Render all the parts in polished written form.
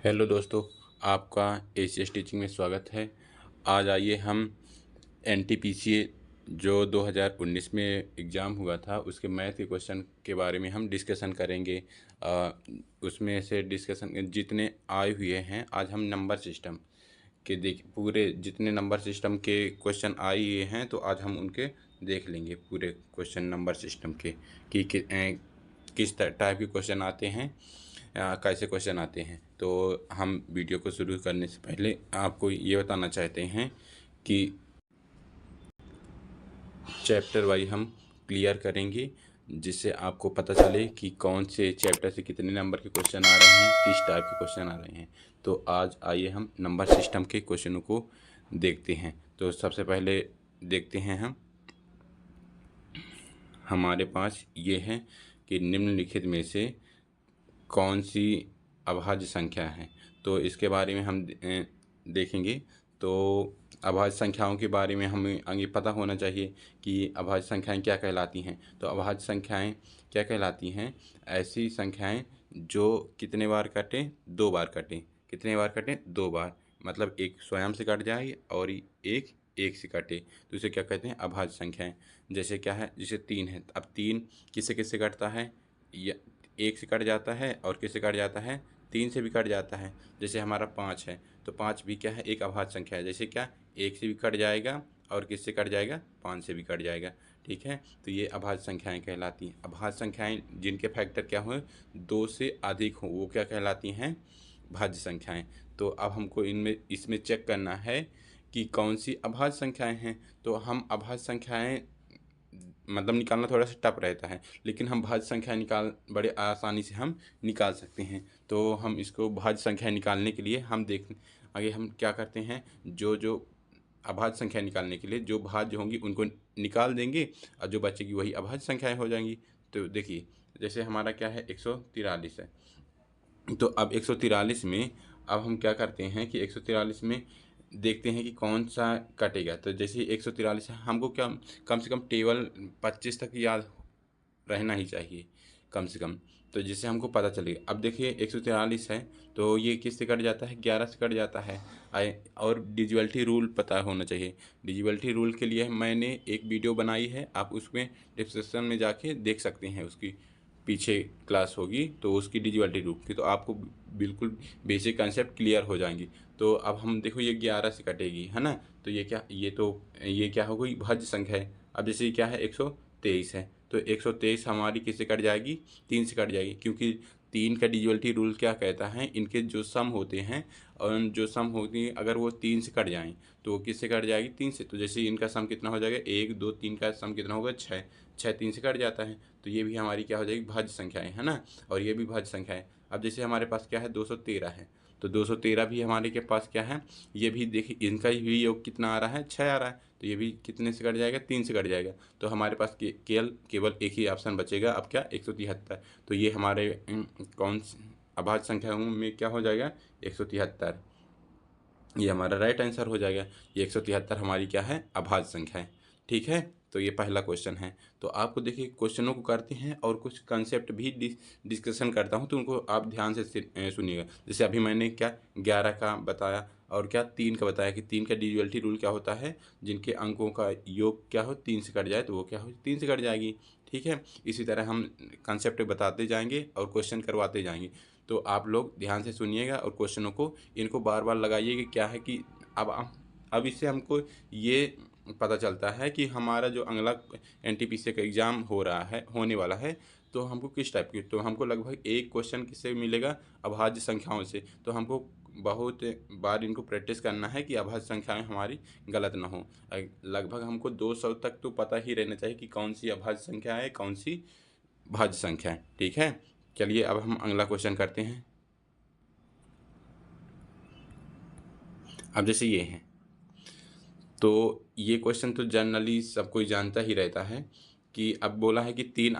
Hello दोस्तों, आपका ACS teaching में स्वागत है। आज आइए हम एनटीपीसी जो 2019 में एग्ज़ाम हुआ था उसके मैथ के क्वेश्चन के बारे में हम डिस्कशन करेंगे। उसमें से डिस्कशन जितने आए हुए हैं, आज हम नंबर सिस्टम के पूरे जितने नंबर सिस्टम के क्वेश्चन आए हुए हैं तो आज हम उनके देख लेंगे पूरे क्वेश्चन नंबर सिस्टम के किस टाइप के क्वेश्चन आते हैं, कैसे क्वेश्चन आते हैं। तो हम वीडियो को शुरू करने से पहले आपको ये बताना चाहते हैं कि चैप्टर वाइज हम क्लियर करेंगे, जिससे आपको पता चले कि कौन से चैप्टर से कितने नंबर के क्वेश्चन आ रहे हैं, किस टाइप के क्वेश्चन आ रहे हैं। तो आज आइए हम नंबर सिस्टम के क्वेश्चनों को देखते हैं। तो सबसे पहले देखते हैं हमारे पास ये है कि निम्नलिखित में से कौन सी अभाज्य संख्या है। तो इसके बारे में हम देखेंगे। तो अभाज्य संख्याओं के बारे में हमें आगे पता होना चाहिए कि अभाज्य संख्याएं क्या कहलाती हैं। तो अभाज्य संख्याएं क्या कहलाती हैं? ऐसी संख्याएं जो कितने बार कटें? 2 बार कटें। कितने बार कटें? 2 बार। मतलब एक स्वयं से कट जाए और एक से कटे, तो इसे क्या कहते हैं? अभाज्य संख्याएं। जैसे क्या है? जैसे 3 है। अब 3 किससे किससे कटता है? या 1 से कट जाता है और किससे कट जाता है? 3 से भी कट जाता है। जैसे हमारा 5 है, तो 5 भी क्या है? एक अभाज्य संख्या है। जैसे क्या? 1 से भी कट जाएगा और किससे कट जाएगा? 5 से भी कट जाएगा। ठीक है, तो ये अभाज्य संख्याएं कहलाती हैं। अभाज्य संख्याएं जिनके फैक्टर क्या हो, 2 से अधिक हो, वो क्या कहलाती हैं? भाज्य संख्याएं। तो अब हमको इसमें चेक करना है कि कौन सी अभाज्य संख्याएं हैं। तो हम अभाज्य संख्याएं मतलब निकालना थोड़ा सा टफ रहता है, लेकिन हम भाज्य संख्या बड़े आसानी से हम निकाल सकते हैं। तो हम इसको भाज्य संख्या निकालने के लिए आगे हम क्या करते हैं, जो अभाज्य संख्या निकालने के लिए जो भाज्य होंगी उनको निकाल देंगे और जो बचेगी वही अभाज्य संख्याएं हो जाएंगी। तो देखिए, जैसे हमारा क्या है, 143 है। तो अब 143 में अब हम क्या करते हैं कि 143 में देखते हैं कि कौन सा कटेगा। तो जैसे 143 है, हमको क्या कम से कम टेबल 25 तक याद रहना ही चाहिए कम से कम, तो जिससे हमको पता चलेगा। अब देखिए 143 है, तो ये किससे कट जाता है? 11 से कट जाता है। और डिजिवलिटी रूल पता होना चाहिए। डिजिवलिटी रूल के लिए मैंने एक वीडियो बनाई है, आप उसमें डिस्क्रिप्शन में जाके देख सकते हैं। उसकी पीछे क्लास होगी तो उसकी डिजिवलिटी रूल की, तो आपको बिल्कुल बेसिक कंसेप्ट क्लियर हो जाएंगी। तो अब हम देखो, ये 11 से कटेगी, है ना। तो ये क्या हो गई? भाज्य संख्या है। अब जैसे क्या है, 123 है, तो 123 हमारी किससे कट जाएगी? 3 से कट जाएगी, क्योंकि 3 का डिजिवलिटी रूल क्या कहता है, इनके जो सम होते हैं और जो सम होती है अगर वो 3 से कट जाएँ तो वो किससे कट जाएगी? 3 से। तो जैसे इनका सम कितना हो जाएगा? 1 2 3 का सम कितना होगा? 6। 6 3 से कट जाता है, तो ये भी हमारी क्या हो जाएगी? भाज्य संख्याएँ, है ना। और ये भी भाज्य संख्या है। अब जैसे हमारे पास क्या है, 213 है, तो 213 भी हमारे के पास क्या है, ये भी देखिए इनका भी योग कितना आ रहा है? 6 आ रहा है, तो ये भी कितने से कट जाएगा? 3 से कट जाएगा। तो हमारे पास केवल एक ही ऑप्शन बचेगा, अब क्या? 173। तो ये हमारे कौन अभाज्य संख्याओं में क्या हो जाएगा? 173। ये हमारा राइट आंसर हो जाएगा। ये 173 हमारी क्या है? अभाज्य संख्या है। ठीक है, तो ये पहला क्वेश्चन है। तो आपको देखिए क्वेश्चनों को करते हैं और कुछ कंसेप्ट भी डिस्कशन करता हूँ, तो उनको आप ध्यान से सुनिएगा। जैसे अभी मैंने क्या 11 का बताया और क्या 3 का बताया कि 3 का डिजिवलिटी रूल क्या होता है, जिनके अंकों का योग क्या हो, 3 से कट जाए तो वो क्या हो? 3 से कट जाएगी। ठीक है, इसी तरह हम कंसेप्ट बताते जाएंगे और क्वेश्चन करवाते जाएंगे। तो आप लोग ध्यान से सुनिएगा और क्वेश्चनों को इनको बार बार लगाइए कि क्या है कि अब इससे हमको ये पता चलता है कि हमारा जो अगला एनटीपीसी का एग्ज़ाम होने वाला है, तो हमको किस टाइप की, तो हमको लगभग एक क्वेश्चन किससे मिलेगा? अभाज्य संख्याओं से। तो हमको बहुत बार इनको प्रैक्टिस करना है कि अभाज्य संख्याएं हमारी गलत ना हो। लगभग हमको 200 तक तो पता ही रहना चाहिए कि कौन सी अभाज्य संख्या है, कौन सी भाज्य संख्या है। ठीक है, चलिए अब हम अगला क्वेश्चन करते हैं। अब जैसे ये है, तो ये क्वेश्चन तो जनरली सब कोई जानता ही रहता है कि अब बोला है कि 3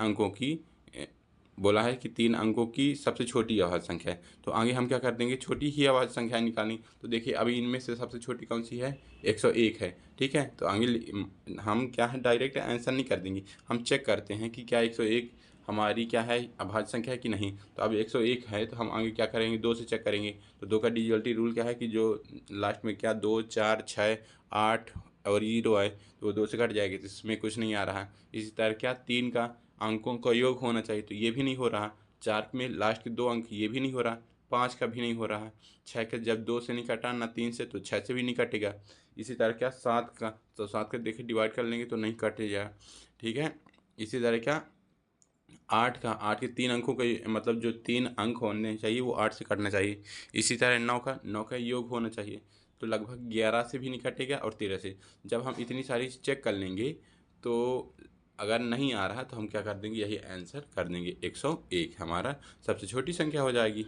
अंकों की सबसे छोटी अभाज्य संख्या है। तो आगे हम क्या कर देंगे? छोटी ही अभाज्य संख्या निकालनी। तो देखिए अभी इनमें से सबसे छोटी कौन सी है? 101 है। ठीक है, तो आगे हम क्या है, डायरेक्ट आंसर नहीं कर देंगे, हम चेक करते हैं कि क्या 101 हमारी क्या है, अभाज्य संख्या है कि नहीं। तो अब 101 है तो हम आगे क्या करेंगे, 2 से चेक करेंगे। तो 2 का डिविजिबिलिटी रूल क्या है कि जो लास्ट में क्या 2, 4, 6, 8 और 0 है तो वो 2 से कट जाएगी, तो इसमें कुछ नहीं आ रहा। इसी तरह क्या 3 का अंकों का योग होना चाहिए, तो ये भी नहीं हो रहा। 4 में लास्ट के 2 अंक, ये भी नहीं हो रहा। 5 का भी नहीं हो रहा। 6 का जब 2 से नहीं कटा ना 3 से, तो 6 से भी नहीं कटेगा। इसी तरह क्या 7 का, तो 7 का देखिए डिवाइड कर लेंगे तो नहीं कटेगा, ठीक है। इसी तरह क्या 8 का, 8 के 3 अंकों का मतलब जो 3 अंक होने चाहिए वो 8 से कटना चाहिए। इसी तरह 9 का योग होना चाहिए, तो लगभग 11 से भी नहीं कटेगा और 13 से। जब हम इतनी सारी चेक कर लेंगे तो अगर नहीं आ रहा तो हम क्या कर देंगे, यही आंसर कर देंगे। 101 हमारा सबसे छोटी संख्या हो जाएगी,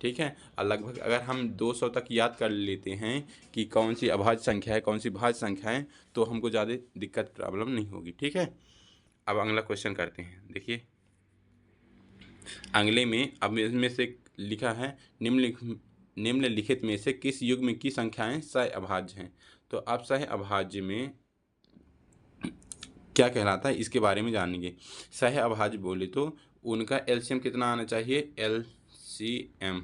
ठीक है। और लगभग अगर हम 200 तक याद कर लेते हैं कि कौन सी अभाज्य संख्या है कौन सी भाज्य संख्या है, तो हमको ज़्यादा दिक्कत प्रॉब्लम नहीं होगी, ठीक है। अब अगला क्वेश्चन करते हैं। देखिए अगले में अब इसमें से लिखा है निम्नलिखित में से किस युग्म की संख्याएं सह अभाज्य हैं। तो अब सह अभाज्य में क्या कहलाता है इसके बारे में जानेंगे। सह अभाज्य बोले तो उनका एलसीएम कितना आना चाहिए, एलसीएम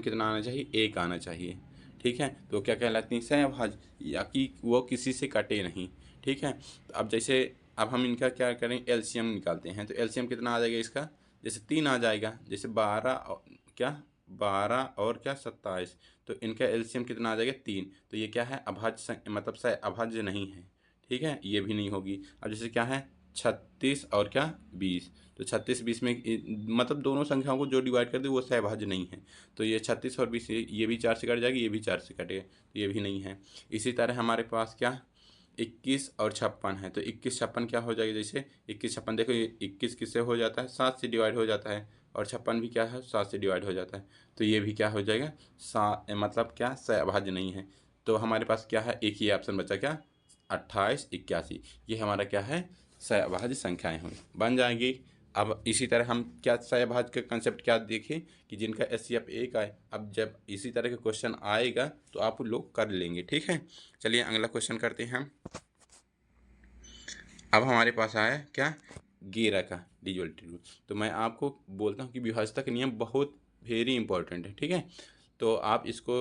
कितना आना चाहिए, 1 आना चाहिए, ठीक है। तो क्या कहलाती है सह अभाज्य, या कि वो किसी से कटे नहीं, ठीक है। तो अब जैसे अब हम इनका क्या करें, एलसीएम निकालते हैं। तो एलसीएम कितना आ जाएगा इसका, जैसे 3 आ जाएगा, जैसे 12 और क्या 27, तो इनका एलसीएम कितना आ जाएगा 3। तो ये क्या है अभाज्य मतलब सह अभाज्य नहीं है, ठीक है, ये भी नहीं होगी। अब जैसे क्या है 36 और क्या 20, तो 36 20 में मतलब दोनों संख्याओं को जो डिवाइड कर दे वो सहभाज्य नहीं है। तो ये 36 और 20 ये भी 4 से कट जाएगी, ये भी 4 से कटेगा, तो ये भी नहीं है। इसी तरह हमारे पास क्या 21 और 56 है। तो 21 56 क्या हो जाएगा, जैसे 21 56 देखो ये 21 किससे हो जाता है, 7 से डिवाइड हो जाता है, और 56 भी क्या है 7 से डिवाइड हो जाता है। तो ये भी क्या हो जाएगा मतलब क्या सहभाज्य नहीं है। तो हमारे पास क्या है, एक ही ऑप्शन बचा क्या 28 81, ये हमारा क्या है सहभाज्य संख्याएं हुई बन जाएंगी। अब इसी तरह हम क्या सहभाज्य का कंसेप्ट क्या देखें कि जिनका एचसीएफ 1 आए। अब जब इसी तरह का क्वेश्चन आएगा तो आप लोग कर लेंगे, ठीक है। चलिए अगला क्वेश्चन करते हैं हम। अब हमारे पास आया क्या गेरा का डिजिटल रूल। तो मैं आपको बोलता हूँ कि विभाज्यता का नियम बहुत वेरी इंपॉर्टेंट है, ठीक है। तो आप इसको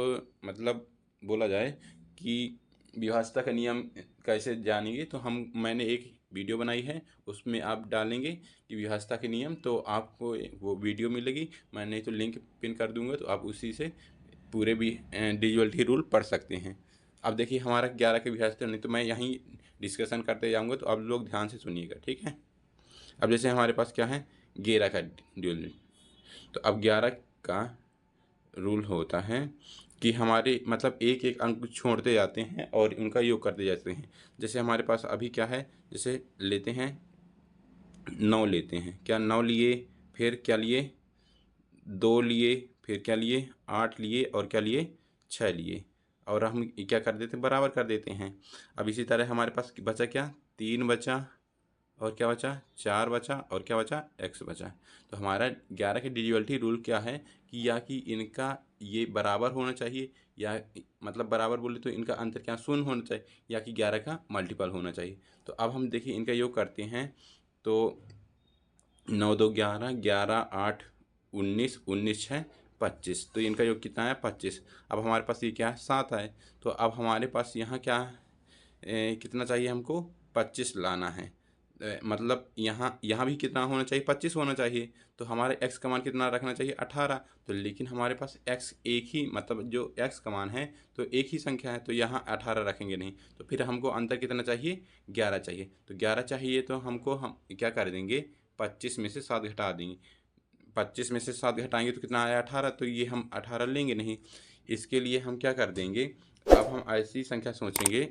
मतलब बोला जाए कि विभाज्यता का नियम कैसे जानेंगे, तो मैंने एक वीडियो बनाई है, उसमें आप डालेंगे कि विभाज्यता के नियम, तो आपको वो वीडियो मिलेगी। मैं नहीं तो लिंक पिन कर दूंगा, तो आप उसी से पूरे भी डिजिटल रूल पढ़ सकते हैं। अब देखिए हमारा 11 के विभाज्यता नहीं, तो मैं यहीं डिस्कशन करते जाऊंगा, तो आप लोग ध्यान से सुनिएगा, ठीक है। अब जैसे हमारे पास क्या है 11 का ड्यूल, तो अब 11 का रूल होता है कि हमारे मतलब एक एक अंक छोड़ते जाते हैं और उनका योग करते जाते हैं। जैसे हमारे पास अभी क्या है, जैसे लेते हैं 9 लेते हैं, क्या 9 लिए, फिर क्या लिए 2 लिए, फिर क्या लिए 8 लिए, और क्या लिए 6 लिए, और हम क्या कर देते हैं बराबर कर देते हैं। अब इसी तरह हमारे पास बचा क्या 3 बचा, और क्या बचा 4 बचा, और क्या बचा x बचा। तो हमारा 11 के डिविजिबिलिटी रूल क्या है कि या कि इनका ये बराबर होना चाहिए, या मतलब बराबर बोले तो इनका अंतर क्या शून्य होना चाहिए, या कि 11 का मल्टीपल होना चाहिए। तो अब हम देखिए इनका योग करते हैं, तो 9 2 11, 11 8 19, 19 6 25, तो इनका योग कितना है 25। अब हमारे पास ये क्या है 7 है, तो अब हमारे पास यहाँ क्या कितना चाहिए हमको 25 लाना है। मतलब यहाँ भी कितना होना चाहिए 25 होना चाहिए। तो हमारे x का मान कितना रखना चाहिए 18। तो लेकिन हमारे पास x एक ही मतलब जो x का मान है तो एक ही संख्या है, तो यहाँ 18 रखेंगे नहीं। तो फिर हमको अंतर कितना चाहिए 11 चाहिए। तो 11 चाहिए तो हम क्या कर देंगे 25 में से 7 घटा देंगे। 25 में से 7 घटाएंगे तो कितना आया 18, तो ये हम 18 लेंगे नहीं। इसके लिए हम क्या कर देंगे, अब हम ऐसी संख्या सोचेंगे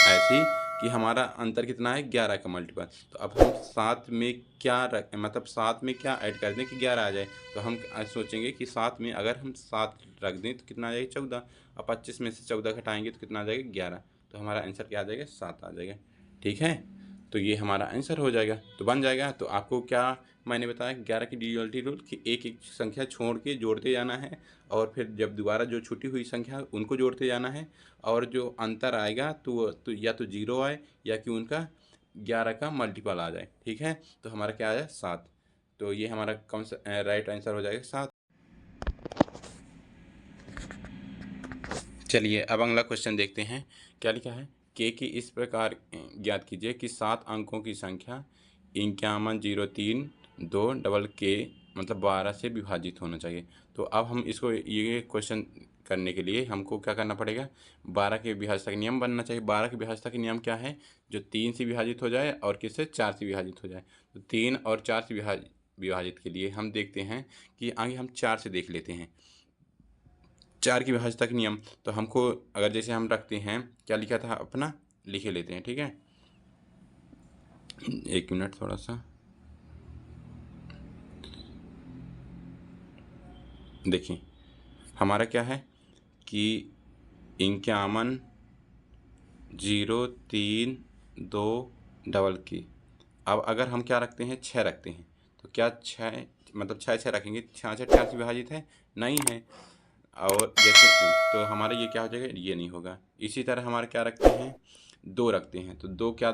ऐसी कि हमारा अंतर कितना है 11 का मल्टीपल। तो अब हम 7 में क्या मतलब 7 में क्या ऐड कर दें कि 11 आ जाए। तो हम सोचेंगे कि 7 में अगर हम 7 रख दें तो कितना आ जाएगा 14, और 25 में से 14 घटाएंगे तो कितना आ जाएगा 11। तो हमारा आंसर क्या आ जाएगा 7 आ जाएगा, ठीक है। तो ये हमारा आंसर हो जाएगा, तो बन जाएगा। तो आपको क्या मैंने बताया 11 की डिविजिबिलिटी रूल कि एक एक संख्या छोड़ के जोड़ते जाना है, और फिर जब दोबारा जो छूटी हुई संख्या उनको जोड़ते जाना है, और जो अंतर आएगा तो या तो जीरो आए या कि उनका 11 का मल्टीपल आ जाए, ठीक है। तो हमारा क्या आ जाए 7। तो ये हमारा कौन सा राइट आंसर हो जाएगा 7। चलिए अब अगला क्वेश्चन देखते हैं क्या लिखा है। के की इस प्रकार ज्ञात कीजिए कि 7 अंकों की संख्या 5103 के मतलब 12 से विभाजित होना चाहिए। तो अब हम इसको ये क्वेश्चन करने के लिए हमको क्या करना पड़ेगा, 12 के विभाज्यता का नियम बनना चाहिए। 12 के विभाज्यता का नियम क्या है, जो 3 से विभाजित हो जाए और किससे 4 से विभाजित हो जाए। तो 3 और 4 से विभाजित के लिए हम देखते हैं कि आगे हम 4 से देख लेते हैं। 4 की विभाज्यता का नियम, तो हमको अगर जैसे हम रखते हैं क्या लिखा था अपना, लिखे लेते हैं, ठीक है। एक मिनट थोड़ा सा देखिए, हमारा क्या है कि 5103 की। अब अगर हम क्या रखते हैं 6 रखते हैं, तो क्या 6 मतलब 6 रखेंगे, 6 से 4 से विभाजित है नहीं है। और जैसे तो हमारा ये क्या हो जाएगा, ये नहीं होगा। इसी तरह हमारा क्या रखते हैं 2 रखते हैं, तो 2 क्या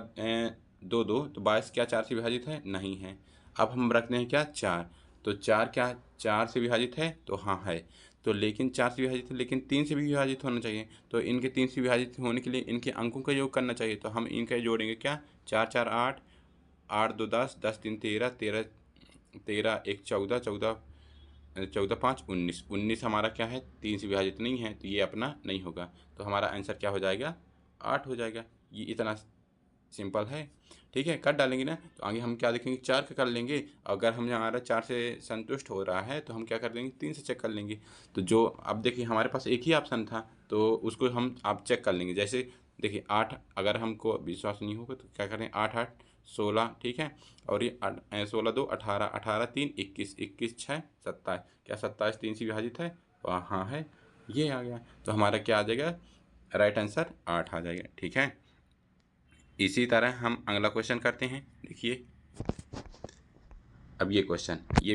2 2 तो 22 क्या 4 से विभाजित है नहीं है। अब हम रखते हैं क्या 4, तो 4 क्या 4 से विभाजित है, तो हाँ है। तो लेकिन 4 से विभाजित है, लेकिन 3 से भी विभाजित होना चाहिए। तो इनके 3 से विभाजित होने के लिए इनके अंकों का योग करना चाहिए। तो हम इनका जोड़ेंगे क्या, 4 4 8, 8 2 10, 10 3 13, 13 13 1 14, 14 14 5 19, 19 हमारा क्या है 3 से विभाजित नहीं है, तो ये अपना नहीं होगा। तो हमारा आंसर क्या हो जाएगा 8 हो जाएगा। ये इतना सिंपल है, ठीक है। कर डालेंगे ना, तो आगे हम क्या देखेंगे 4 का कर लेंगे। अगर हम हमारा 4 से संतुष्ट हो रहा है तो हम क्या कर देंगे 3 से चेक कर लेंगे। तो जो अब देखिए हमारे पास एक ही ऑप्शन था, तो उसको हम आप चेक कर लेंगे। जैसे देखिए 8, अगर हमको विश्वास नहीं होगा तो क्या करें 8 8 16, ठीक है। और ये 16 2 18, 18 3 21, 21 6 27, क्या 27 3 से विभाजित है, हाँ है, ये आ गया। तो हमारा क्या आ जाएगा राइट आंसर 8 आ जाएगा, ठीक है। इसी तरह हम अगला क्वेश्चन करते हैं। देखिए अब ये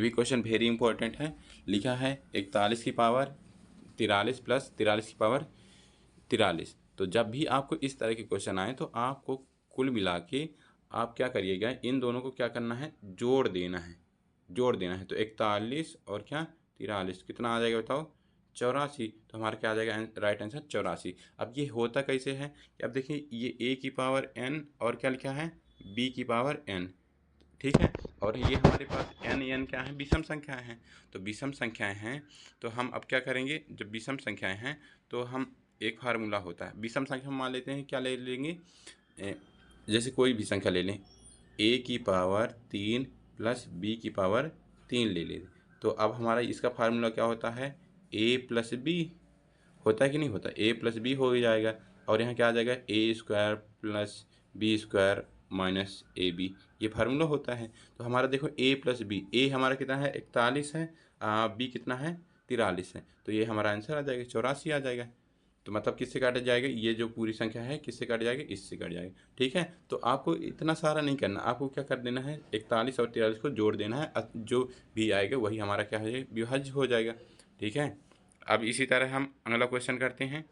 भी क्वेश्चन वेरी इंपॉर्टेंट है। लिखा है 41 की पावर 43 प्लस 43 की पावर 43। तो जब भी आपको इस तरह के क्वेश्चन आए तो आपको कुल मिला के आप क्या करिएगा, इन दोनों को क्या करना है जोड़ देना है, जोड़ देना है। तो 41 और क्या 43 कितना आ जाएगा बताओ 84। तो हमारा क्या आ जाएगा राइट आंसर 84। अब ये होता कैसे है, अब देखिए ये a की पावर n और क्या लिखा है b की पावर n, ठीक है। और ये हमारे पास n क्या है विषम संख्याएं हैं। तो विषम संख्याएं हैं तो हम अब क्या करेंगे, जब विषम संख्याएं हैं तो हम एक फार्मूला होता है विषम संख्या हम मान लेते हैं, क्या ले लेंगे जैसे कोई भी संख्या ले लें a की पावर 3 प्लस b की पावर 3 ले लें। तो अब हमारा इसका फार्मूला क्या होता है a प्लस बी, होता है कि नहीं होता, a प्लस बी हो ही जाएगा। और यहाँ क्या आ जाएगा A square plus B square minus A B, ये फार्मूला होता है। तो हमारा देखो a प्लस बी, ए हमारा कितना है 41 है, बी कितना है 43 है। तो ये हमारा आंसर आ जाएगा 84 आ जाएगा। तो मतलब किससे काटा जाएगा, ये जो पूरी संख्या है किससे कट जाएगा, इससे कट जाएगा, ठीक है। तो आपको इतना सारा नहीं करना, आपको क्या कर देना है 41 और 43 को जोड़ देना है, जो भी आएगा वही हमारा क्या हो जाएगा विभाज्य हो जाएगा, ठीक है। अब इसी तरह हम अगला क्वेश्चन करते हैं।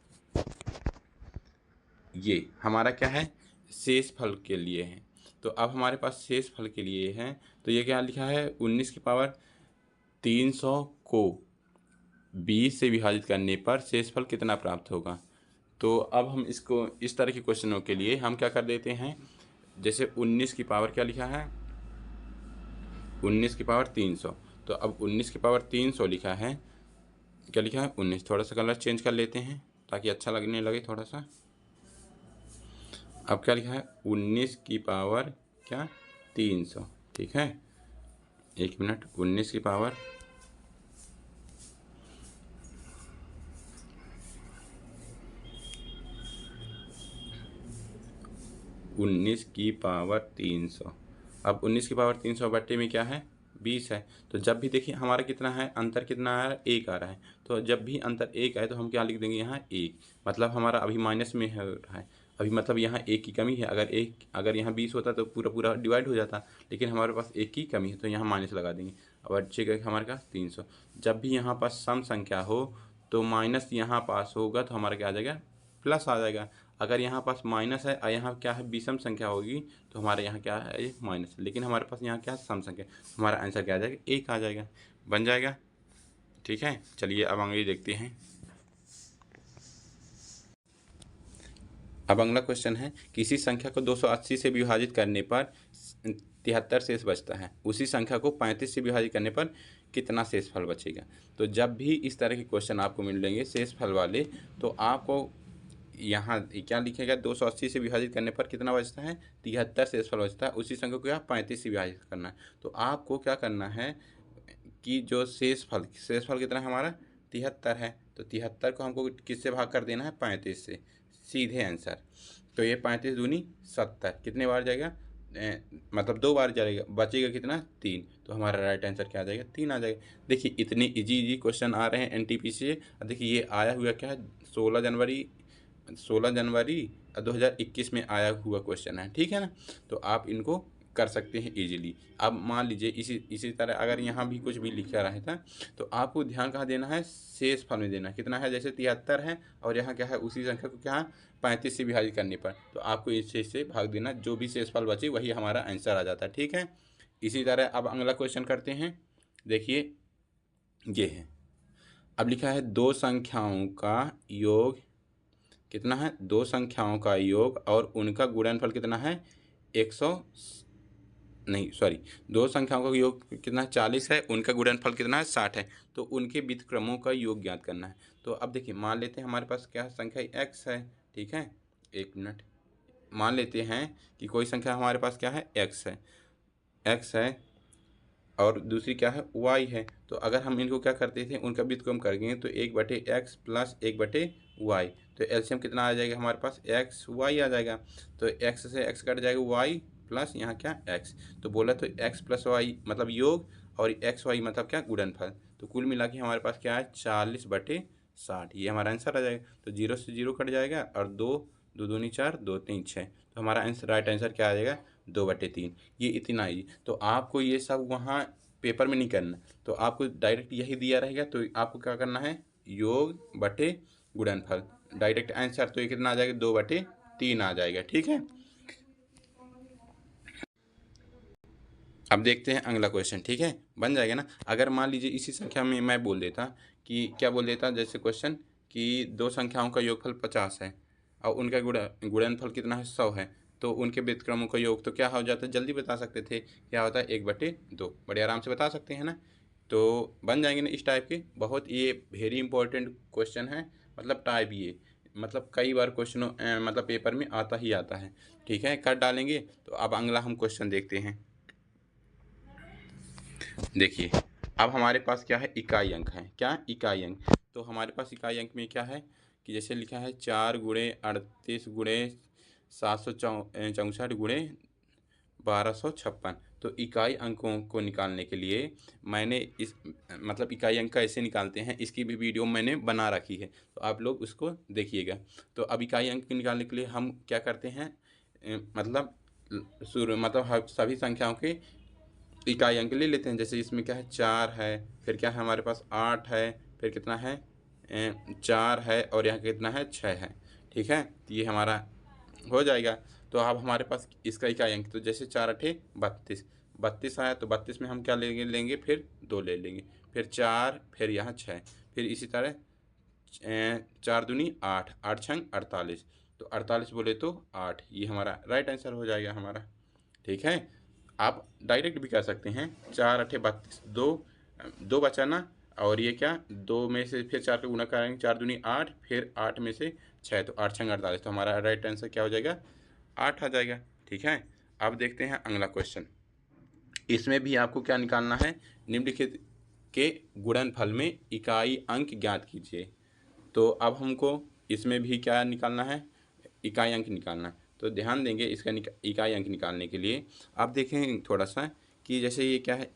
ये हमारा क्या है शेष फल के लिए है। तो अब हमारे पास शेष फल के लिए है, तो ये क्या लिखा है 19 की पावर 300 को 20 से विभाजित करने पर शेषफल कितना प्राप्त होगा। तो अब हम इसको इस तरह के क्वेश्चनों के लिए हम क्या कर देते हैं, जैसे 19 की पावर क्या लिखा है 19 की पावर 300, तो अब 19 की पावर 300 लिखा है, क्या लिखा है 19, थोड़ा सा कलर चेंज कर लेते हैं ताकि अच्छा लगने लगे थोड़ा सा। अब क्या लिखा है 19 की पावर क्या 300, ठीक है। एक मिनट 19 की पावर 19 की पावर 300। अब 19 की पावर 300 बट्टे में क्या है 20 है। तो जब भी देखिए हमारा कितना है अंतर कितना आ रहा है 1 आ रहा है। तो जब भी अंतर 1 आए तो हम क्या लिख देंगे यहाँ 1, मतलब हमारा अभी माइनस में है रहा है अभी, मतलब यहाँ 1 की कमी है। अगर यहाँ 20 होता तो पूरा पूरा डिवाइड हो जाता, लेकिन हमारे पास 1 की कमी है तो यहाँ माइनस लगा देंगे। अब अच्छे का हमारे पास 300। जब भी यहाँ पास सम संख्या हो तो माइनस यहाँ पास होगा तो हमारा क्या आ जाएगा प्लस आ जाएगा। अगर यहाँ पास माइनस है और यहाँ क्या है विषम संख्या होगी तो हमारे यहाँ क्या है ये माइनस, लेकिन हमारे पास यहाँ क्या है सम संख्या, हमारा आंसर क्या आ जाएगा 1 आ जाएगा, बन जाएगा। ठीक है, चलिए अब आगे देखते हैं। अब अगला क्वेश्चन है, किसी संख्या को 280 से विभाजित करने पर 73 शेष बचता है, उसी संख्या को 35 से विभाजित करने पर कितना शेषफल बचेगा। तो जब भी इस तरह के क्वेश्चन आपको मिलेंगे शेषफल वाले, तो आपको यहाँ क्या लिखेगा, 280 से विभाजित करने पर कितना बचता है 73 शेषफल बचता है, उसी संख्या को क्या 35 से विभाजित करना है। तो आपको क्या करना है कि जो शेषफल कितना है हमारा 73 है, तो 73 को हमको किससे भाग कर देना है 35 से, सीधे आंसर। तो ये 35 दूनी 70 कितने बार जाएगा, मतलब 2 बार जाएगा, बचेगा कितना 3। तो हमारा राइट आंसर क्या आ जाएगा 3 आ जाएगा। देखिए इतने इजी क्वेश्चन आ रहे हैं एनटीपीसी से। देखिए ये आया हुआ क्या है 16 जनवरी 2021 में आया हुआ क्वेश्चन है, ठीक है ना। तो आप इनको कर सकते हैं इजीली। अब मान लीजिए इसी तरह अगर यहाँ भी कुछ भी लिखा रहता तो आपको ध्यान कहाँ देना है, शेषफल में देना। कितना है, जैसे 73 है और यहाँ क्या है उसी संख्या को क्या 35 से विभाजित करने पर, तो आपको इससे भाग देना, जो भी शेषफल बचे वही हमारा आंसर आ जाता है। ठीक है, इसी तरह अब अगला क्वेश्चन करते हैं। देखिए ये है, अब लिखा है दो संख्याओं का योग कितना है, दो संख्याओं का योग और उनका गुणनफल कितना है 2 संख्याओं का योग कितना 40 है, उनका गुणनफल कितना है 60 है। तो उनके व्युत्क्रमों का योग ज्ञात करना है। तो अब देखिए मान लेते हैं हमारे पास क्या संख्या x है, ठीक है, एक मिनट, मान लेते हैं कि कोई संख्या हमारे पास क्या है x है और दूसरी क्या है y है। तो अगर हम इनको क्या करते थे उनका व्युत्क्रम करेंगे तो 1/x प्लस 1/y, तो एलसीएम कितना आ जाएगा हमारे पास x y आ जाएगा। तो x से x कट जाएगा y प्लस यहाँ क्या x, तो बोला तो x प्लस y मतलब योग और x y मतलब क्या गुणनफल। तो कुल मिला के हमारे पास क्या है 40/60, ये हमारा आंसर आ जाएगा। तो 0 से 0 कट जाएगा और 2 2 दूनी 4 2 3 6, तो हमारा आंसर राइट आंसर क्या आ जाएगा 2/3। ये इतना ही, तो आपको ये सब वहाँ पेपर में नहीं करना, तो आपको डायरेक्ट यही दिया रहेगा, तो आपको क्या करना है योग बटे गुणनफल, डायरेक्ट आंसर तो ये कितना आ जाएगा 2/3 आ जाएगा। ठीक है, अब देखते हैं अगला क्वेश्चन। ठीक है, बन जाएगा ना। अगर मान लीजिए इसी संख्या में मैं बोल देता कि क्या बोल देता, जैसे क्वेश्चन कि दो संख्याओं का योगफल 50 है और उनका गुणनफल कितना है 100 है, तो उनके व्युत्क्रमों का योग तो क्या हो जाता है, जल्दी बता सकते थे, क्या होता है 1/2, बड़े आराम से बता सकते हैं ना। तो बन जाएंगे ना इस टाइप के। बहुत ये वेरी इंपॉर्टेंट क्वेश्चन है, मतलब टाइप ये मतलब कई बार क्वेश्चनों मतलब पेपर में आता ही आता है। ठीक है, कर डालेंगे। तो अब अगला हम क्वेश्चन देखते हैं। देखिए अब हमारे पास क्या है इकाई अंक है, क्या इकाई अंक। तो हमारे पास इकाई अंक में क्या है कि जैसे लिखा है 4 गुणे 38 गुणे 764 गुणे 1256। तो इकाई अंकों को निकालने के लिए मैंने इस मतलब इकाई अंक कैसे निकालते हैं इसकी भी वीडियो मैंने बना रखी है, तो आप लोग उसको देखिएगा। तो अब इकाई अंक निकालने के लिए हम क्या करते हैं, मतलब सभी संख्याओं के इकाई अंक ले लेते हैं। जैसे इसमें क्या है 4 है, फिर क्या है हमारे पास 8 है, फिर कितना है 4 है और यहाँ कितना है 6 है। ठीक है, तो ये हमारा हो जाएगा। तो अब हमारे पास इसका इकाई अंक, तो जैसे 4 8 32 आया, तो 32 में हम क्या लेंगे फिर 2 ले लेंगे, फिर 4, फिर यहाँ 6, फिर इसी तरह 4 दूनी 8, 8 छंग 48, तो 48 बोले तो 8, ये हमारा राइट आंसर हो जाएगा हमारा। ठीक है, आप डायरेक्ट भी कर सकते हैं, 4 8 32, 2 बचा ना, और ये क्या 2 में से फिर 4 का गुना करेंगे, 4 दूनी 8, फिर 8 में से 6, तो 8 छंग 48, तो हमारा राइट आंसर क्या हो जाएगा 8 आ जाएगा। ठीक है, अब देखते हैं अगला क्वेश्चन। इसमें भी आपको क्या निकालना है, निम्नलिखित के गुणनफल में इकाई अंक ज्ञात कीजिए। तो अब हमको इसमें भी क्या निकालना है, इकाई अंक निकालना है। तो ध्यान देंगे इसका इकाई अंक निकालने के लिए। आप देखें थोड़ा सा कि जैसे ये क्या है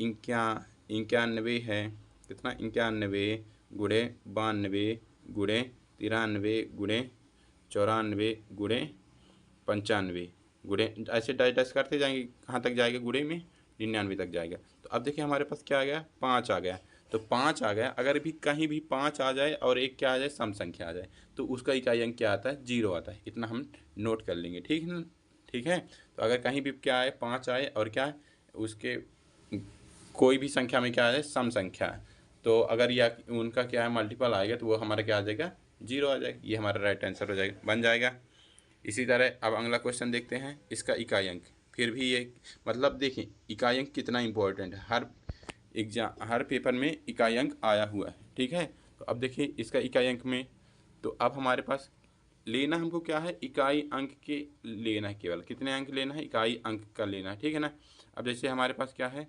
91 है, कितना 91 गुणे 92 गुणे 93 गुणे 94 गुणे 95 गुणे, ऐसे डाइडस करते जाएंगे, कहाँ तक जाएगा गुणे में 99 तक जाएगा। तो अब देखिए हमारे पास क्या आ गया 5 आ गया। तो 5 आ गया। अगर भी कहीं भी 5 आ जाए और एक क्या आ जाए, सम संख्या आ जाए, तो उसका इकाई अंक क्या आता है, 0 आता है। इतना हम नोट कर लेंगे, ठीक है ना। ठीक है, तो अगर कहीं भी क्या आए, 5 आए और क्या उसके कोई भी संख्या में क्या आ जाए, सम संख्या है, तो अगर या उनका क्या है मल्टीपल आएगा तो वो हमारा क्या आ जाएगा, 0 आ जाएगा। ये हमारा राइट आंसर हो जाएगा, बन जाएगा। इसी तरह अब अगला क्वेश्चन देखते हैं, इसका इकाई अंक। फिर भी ये मतलब देखिए इकाई अंक कितना इंपॉर्टेंट है, हर पेपर में इकाई अंक आया हुआ है, ठीक है। तो अब देखिए इसका इकाई अंक में, तो अब हमारे पास लेना हमको क्या है, इकाई अंक के लेना है, केवल कितने अंक लेना है, इकाई अंक का लेना है, ठीक है ना। अब जैसे हमारे पास क्या है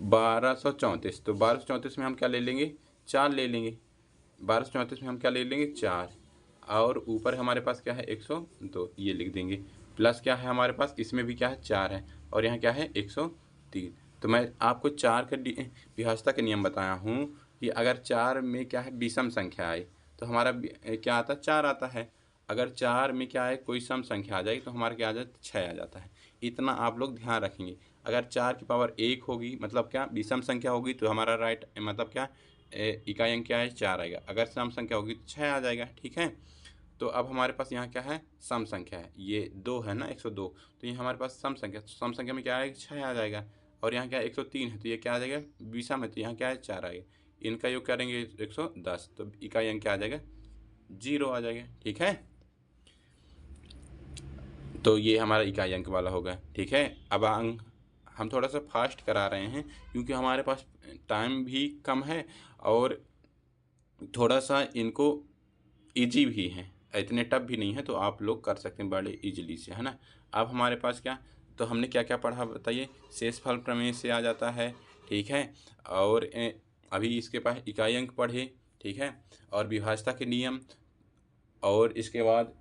1234, तो 1234 में हम क्या ले लेंगे, 4 ले लेंगे। 1234 में हम क्या ले लेंगे, 4, और ऊपर हमारे पास क्या है 102, ये लिख देंगे। प्लस क्या है हमारे पास, इसमें भी क्या है 4 है, और यहाँ क्या है 103। तो मैं आपको 4 का विभाज्यता का नियम बताया हूँ कि अगर 4 में क्या है विषम संख्या आए तो हमारा क्या आता है, 4 आता है। अगर 4 में क्या है कोई सम संख्या आ जाएगी तो हमारा क्या आ जाता है, 6 आ जाता है। इतना आप लोग ध्यान रखेंगे। अगर 4 की पावर 1 होगी मतलब क्या विषम संख्या होगी तो हमारा राइट मतलब क्या इकाई अंक क्या है, 4 आएगा। अगर सम संख्या होगी तो 6 आ जाएगा, ठीक है। तो अब हमारे पास यहाँ क्या है, सम संख्या है, ये 2 है ना, 102, तो ये हमारे पास सम संख्या, सम संख्या में क्या आएगा, 6 आ जाएगा। और यहाँ क्या है 103 है, तो ये क्या आ जाएगा, विषम है, तो यहाँ क्या है 4 आएगा। इनका योग करेंगे 110, तो इकाई अंक क्या आ जाएगा, 0 आ जाएगा, ठीक है। तो ये हमारा इकाई अंक वाला होगा, ठीक है। अब अंक हम थोड़ा सा फास्ट करा रहे हैं क्योंकि हमारे पास टाइम भी कम है और थोड़ा सा इनको इजी भी है, इतने टफ भी नहीं है, तो आप लोग कर सकते हैं बड़े इजीली से, है ना। अब हमारे पास क्या, तो हमने क्या क्या पढ़ा बताइए, शेषफल प्रमेय से आ जाता है, ठीक है। और अभी इसके पास इकाई अंक पढ़े, ठीक है, और विभाज्यता के नियम, और इसके बाद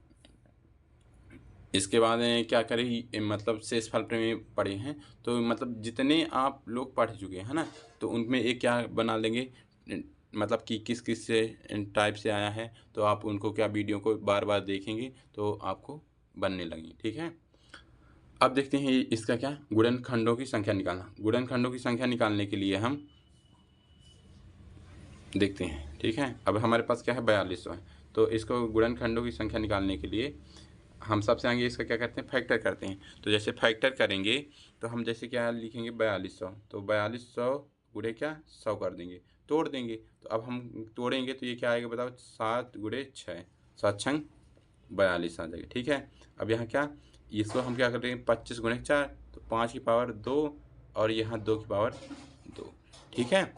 क्या करें, मतलब शेषफल प्रमेय पढ़े हैं। तो मतलब जितने आप लोग पढ़ चुके हैं ना, तो उनमें एक क्या बना लेंगे, मतलब कि किस किस से टाइप से आया है, तो आप उनको क्या वीडियो को बार बार देखेंगे तो आपको बनने लगेंगे, ठीक है। अब देखते हैं इसका क्या, गुणनखंडों की संख्या निकालना। गुणनखंडों की संख्या निकालने के लिए हम देखते हैं, ठीक है। अब हमारे पास क्या है 4200 है, तो इसको गुणनखंडों की संख्या निकालने के लिए हम सबसे आगे इसका क्या करते हैं, फैक्टर करते हैं। तो जैसे फैक्टर करेंगे तो हम जैसे क्या लिखेंगे 4200, तो 4200 गुणे क्या 100 कर देंगे, तोड़ देंगे। तो अब हम तोड़ेंगे तो ये क्या आएगा बताओ, 7 गुणे 6, 7 छंग 42 आ जाएगा, ठीक है। अब यहाँ क्या, इसको हम क्या कर रहे हैं 25 गुणे 4, तो 5 की पावर 2, और यहाँ 2 की पावर 2, ठीक है।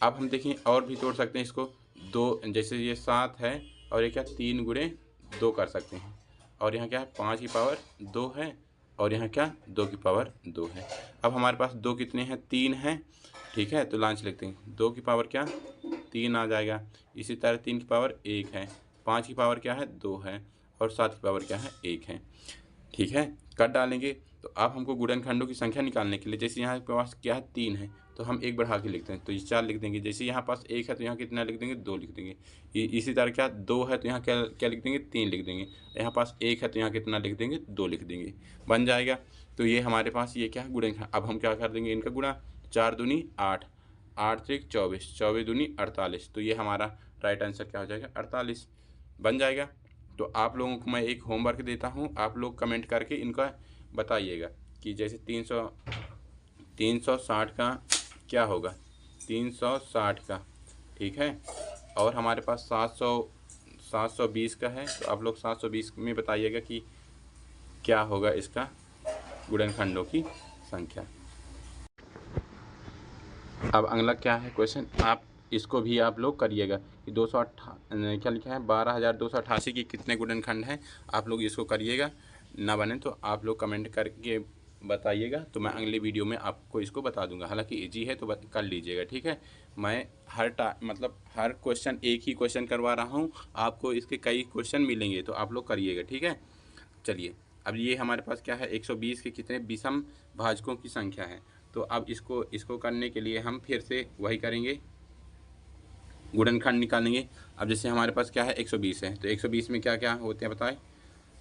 अब हम देखें और भी तोड़ सकते हैं इसको, दो जैसे ये 7 है और ये क्या 3 गुणे 2 कर सकते हैं, और यहाँ क्या है 5 की पावर 2 है, और यहाँ क्या 2 की पावर 2 है। अब हमारे पास 2 कितने हैं, 3 हैं, ठीक है। तो लांच लिखते हैं, 2 की पावर क्या 3 आ जाएगा। इसी तरह 3 की पावर 1 है, 5 की पावर क्या है 2 है, और 7 की पावर क्या है 1 है, ठीक है। कट डालेंगे। तो अब हमको गुणनखंडों की संख्या निकालने के लिए, जैसे यहाँ के पास क्या है 3 है, तो हम 1 बढ़ा के लिखते हैं, तो ये 4 लिख देंगे। जैसे यहाँ पास 1 है तो यहाँ कितना लिख देंगे, 2 लिख देंगे। इसी तरह क्या 2 है तो यहाँ क्या क्या लिख देंगे, 3 लिख देंगे। यहाँ पास 1 है तो यहाँ कितना लिख देंगे, 2 लिख देंगे, बन जाएगा। तो ये हमारे पास ये क्या है गुणनखंड। अब हम क्या कर देंगे इनका गुणा, 4 दूनी 8, 8 त्रिक 24, 24 दूनी 48, तो ये हमारा राइट आंसर क्या हो जाएगा, 48 बन जाएगा। तो आप लोगों को मैं एक होमवर्क देता हूँ, आप लोग कमेंट करके इनका बताइएगा कि जैसे 360 का क्या होगा, 360 का, ठीक है। और हमारे पास 720 का है, तो आप लोग 720 में बताइएगा कि क्या होगा इसका गुणनखंडों की संख्या। अब अगला क्या है क्वेश्चन, आप इसको भी आप लोग करिएगा कि क्या लिखा है 12288 की कितने गुणनखंड हैं, आप लोग इसको करिएगा। ना बने तो आप लोग कमेंट करके बताइएगा, तो मैं अगले वीडियो में आपको इसको बता दूंगा। हालांकि इजी है तो कर लीजिएगा, ठीक है। मैं मतलब हर क्वेश्चन एक ही क्वेश्चन करवा रहा हूँ, आपको इसके कई क्वेश्चन मिलेंगे, तो आप लोग करिएगा, ठीक है। चलिए, अब ये हमारे पास क्या है 120 के कितने विषम भाजकों की संख्या है। तो अब इसको करने के लिए हम फिर से वही करेंगे, गुणनखंड निकालेंगे। अब जैसे हमारे पास क्या है 120 है, तो 120 में क्या क्या होते हैं बताएं,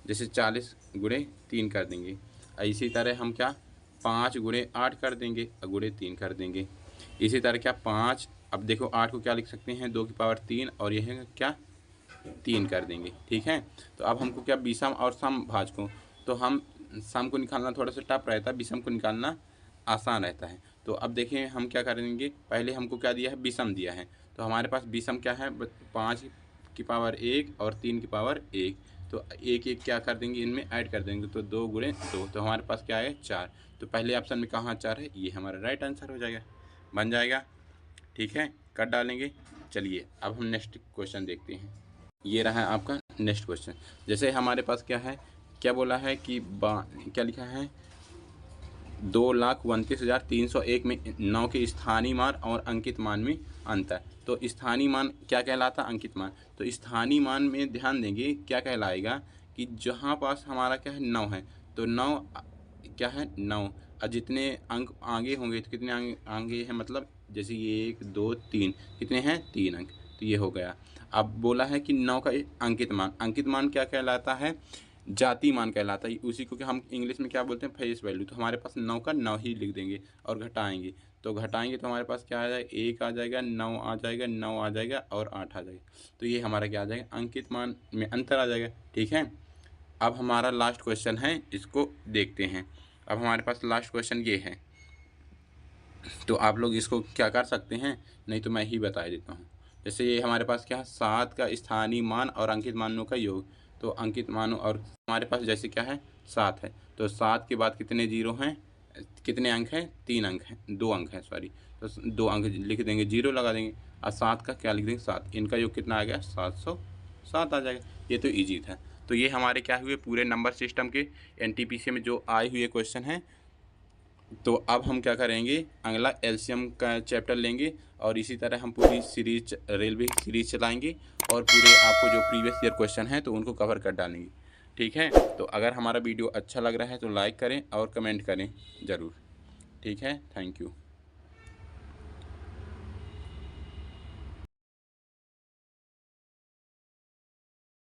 जैसे 40 गुणे 3 कर देंगे। इसी तरह हम क्या 5 गुणे 8 कर देंगे और गुणे 3 कर देंगे। इसी तरह क्या 5, अब देखो 8 को क्या लिख सकते हैं 2 की पावर 3 और यह क्या 3 कर देंगे। ठीक है, तो अब हमको क्या विषम और सम भाज को, तो हम सम को निकालना थोड़ा सा टफ रहता है, विषम को निकालना आसान रहता है। तो अब देखिए हम क्या करेंगे, पहले हमको क्या दिया है विषम दिया है, तो हमारे पास विषम क्या है 5 की पावर 1 और 3 की पावर 1, तो एक एक क्या कर देंगे इनमें ऐड कर देंगे, तो 2 गुणे 2, तो हमारे पास क्या है 4। तो पहले ऑप्शन में कहाँ 4 है, ये हमारा राइट आंसर हो जाएगा, बन जाएगा। ठीक है, कर डालेंगे। चलिए अब हम नेक्स्ट क्वेश्चन देखते हैं। ये रहा है आपका नेक्स्ट क्वेश्चन। जैसे हमारे पास क्या है, क्या बोला है कि क्या लिखा है 2,29,301 में 9 के स्थानीय मान और अंकित मान में अंतर। तो स्थानीय मान क्या कहलाता, अंकित मान। तो स्थानीय मान में ध्यान देंगे क्या कहलाएगा कि जहाँ पास हमारा क्या है 9 है, तो 9 क्या है 9, और जितने अंक आगे होंगे तो कितने आगे हैं, मतलब जैसे ये 1 2 3, कितने हैं 3 अंक, तो ये हो गया। अब बोला है कि 9 का अंकित मान, अंकित मान क्या कहलाता है, जाति मान कहलाता है, उसी को कि हम इंग्लिश में क्या बोलते हैं फेस वैल्यू। तो हमारे पास 9 का 9 ही लिख देंगे और घटाएंगे, तो घटाएंगे तो हमारे पास क्या आ जाएगा 1 आ जाएगा, 9 आ जाएगा, 9 आ जाएगा और 8 आ जाएगा, तो ये हमारा क्या आ जाएगा अंकित मान में अंतर आ जाएगा। ठीक है, अब हमारा लास्ट क्वेश्चन है, इसको देखते हैं। अब हमारे पास लास्ट क्वेश्चन ये है, तो आप लोग इसको क्या कर सकते हैं, नहीं तो मैं ही बता देता हूँ। जैसे ये हमारे पास क्या है 7 का स्थानीय मान और अंकित मानों का योग, तो अंकित मानों और हमारे पास जैसे क्या है 7 है, तो 7 के बाद कितने जीरो हैं, कितने अंक हैं 3 अंक हैं, 2 अंक हैं सॉरी, तो 2 अंक लिख देंगे, जीरो लगा देंगे, और 7 का क्या लिख देंगे 7, इनका योग कितना आ गया 707 आ जाएगा। ये तो ईजी था। तो ये हमारे क्या हुए पूरे नंबर सिस्टम के NTPC में जो आए हुए क्वेश्चन हैं। तो अब हम क्या करेंगे, अगला एलसीएम का चैप्टर लेंगे और इसी तरह हम पूरी सीरीज रेलवे सीरीज चलाएंगे और पूरे आपको जो प्रीवियस ईयर क्वेश्चन हैं तो उनको कवर कर डालेंगे। ठीक है, तो अगर हमारा वीडियो अच्छा लग रहा है तो लाइक करें और कमेंट करें ज़रूर। ठीक है, थैंक यू।